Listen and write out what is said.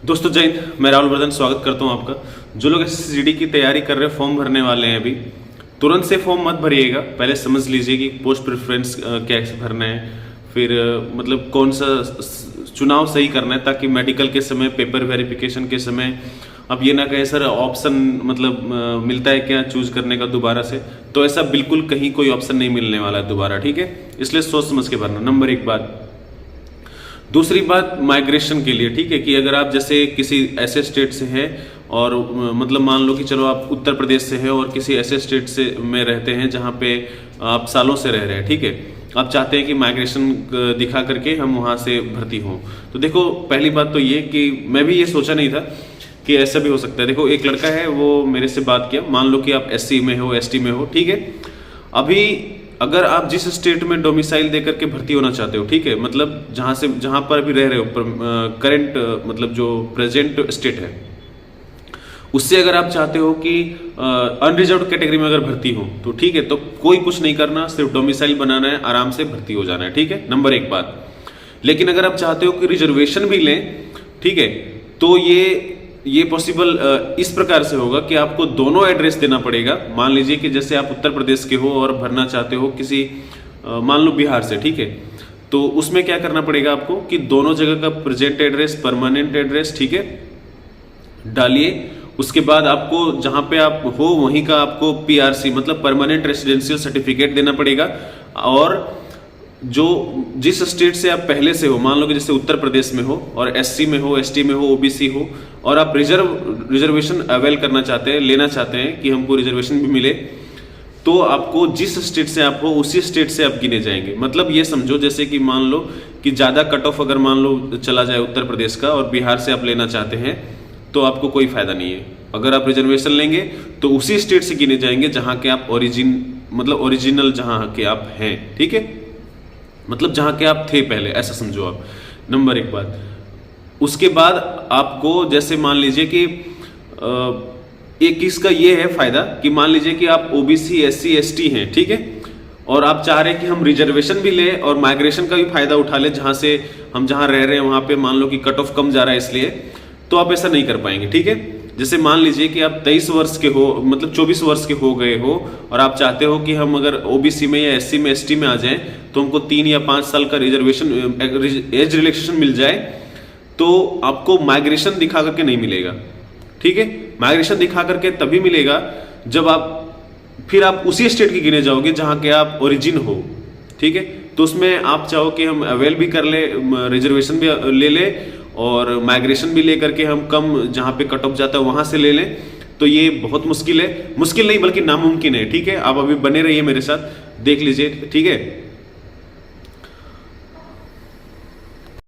दोस्तों जय हिंद, मैं राहुल वर्धन स्वागत करता हूं आपका। जो लोग एसएससीडी की तैयारी कर रहे हैं, फॉर्म भरने वाले हैं, अभी तुरंत से फॉर्म मत भरिएगा। पहले समझ लीजिए कि पोस्ट प्रेफरेंस कैसे भरना है, फिर मतलब कौन सा चुनाव सही करना है, ताकि मेडिकल के समय, पेपर वेरिफिकेशन के समय अब ये ना कहें सर ऑप्शन मतलब मिलता है क्या चूज करने का दोबारा से। तो ऐसा बिल्कुल कहीं कोई ऑप्शन नहीं मिलने वाला है दोबारा, ठीक है। इसलिए सोच समझ के भरना, नंबर एक बात। दूसरी बात माइग्रेशन के लिए, ठीक है, कि अगर आप जैसे किसी ऐसे स्टेट से हैं और मतलब मान लो कि चलो आप उत्तर प्रदेश से हैं और किसी ऐसे स्टेट से में रहते हैं जहाँ पे आप सालों से रह रहे हैं, ठीक है। आप चाहते हैं कि माइग्रेशन दिखा करके हम वहाँ से भर्ती हों। तो देखो पहली बात तो ये कि मैं भी ये सोचा नहीं था कि ऐसा भी हो सकता है। देखो एक लड़का है, वो मेरे से बात किया, मान लो कि आप एससी में हो, एसटी में हो, ठीक है। अभी अगर आप जिस स्टेट में डोमिसाइल देकर के भर्ती होना चाहते हो, ठीक है, मतलब जहां पर अभी रह रहे हो, करंट मतलब जो प्रेजेंट स्टेट है, उससे अगर आप चाहते हो कि अनरिजर्व कैटेगरी में अगर भर्ती हो तो ठीक है, तो कोई कुछ नहीं करना, सिर्फ डोमिसाइल बनाना है, आराम से भर्ती हो जाना है, ठीक है, नंबर एक बात। लेकिन अगर आप चाहते हो कि रिजर्वेशन भी लें, ठीक है, तो ये पॉसिबल इस प्रकार से होगा कि आपको दोनों एड्रेस देना पड़ेगा। मान लीजिए कि जैसे आप उत्तर प्रदेश के हो और भरना चाहते हो किसी मान लो बिहार से, ठीक है, तो उसमें क्या करना पड़ेगा आपको कि दोनों जगह का प्रेजेंट एड्रेस, परमानेंट एड्रेस, ठीक है, डालिए। उसके बाद आपको जहां पे आप हो वहीं का आपको पीआरसी मतलब परमानेंट रेसिडेंशियल सर्टिफिकेट देना पड़ेगा। और जो जिस स्टेट से आप पहले से हो, मान लो कि जैसे उत्तर प्रदेश में हो और एससी में हो, एसटी में हो, ओबीसी हो, और आप रिजर्वेशन अवेल करना चाहते हैं, लेना चाहते हैं कि हमको रिजर्वेशन भी मिले, तो आपको जिस स्टेट से आप हो उसी स्टेट से आप गिने जाएंगे। मतलब ये समझो जैसे कि मान लो कि ज़्यादा कट ऑफ अगर मान लो चला जाए उत्तर प्रदेश का और बिहार से आप लेना चाहते हैं, तो आपको कोई फायदा नहीं है। अगर आप रिजर्वेशन लेंगे तो उसी स्टेट से गिने जाएंगे जहाँ के आप ओरिजिनल जहाँ के आप हैं, ठीक है, मतलब जहां के आप थे पहले, ऐसा समझो आप, नंबर एक बात। उसके बाद आपको जैसे मान लीजिए कि एक इसका ये है फायदा कि मान लीजिए कि आप ओबीसी, एससी, एसटी हैं, ठीक है, और आप चाह रहे हैं कि हम रिजर्वेशन भी लें और माइग्रेशन का भी फायदा उठा लें, जहां से हम जहां रह रहे हैं वहां पे मान लो कि कट ऑफ कम जा रहा है, इसलिए तो आप ऐसा नहीं कर पाएंगे, ठीक है। जैसे मान लीजिए कि आप 23 वर्ष के हो, मतलब 24 वर्ष के हो गए हो, और आप चाहते हो कि हम अगर ओबीसी में या एससी में, एसटी में आ जाएं तो हमको 3 या 5 साल का रिजर्वेशन एज रिलैक्सेशन मिल जाए, तो आपको माइग्रेशन दिखा करके नहीं मिलेगा, ठीक है। माइग्रेशन दिखा करके तभी मिलेगा जब फिर आप उसी स्टेट की गिने जाओगे जहां के आप ओरिजिन हो, ठीक है। तो उसमें आप चाहो कि हम अवेल भी कर ले, रिजर्वेशन भी ले ले और माइग्रेशन भी लेकर के हम कम जहां पे कट ऑफ जाता है वहां से ले लें, तो ये बहुत मुश्किल है। मुश्किल नहीं बल्कि नामुमकिन है, ठीक है। आप अभी बने रहिए मेरे साथ, देख लीजिए, ठीक है।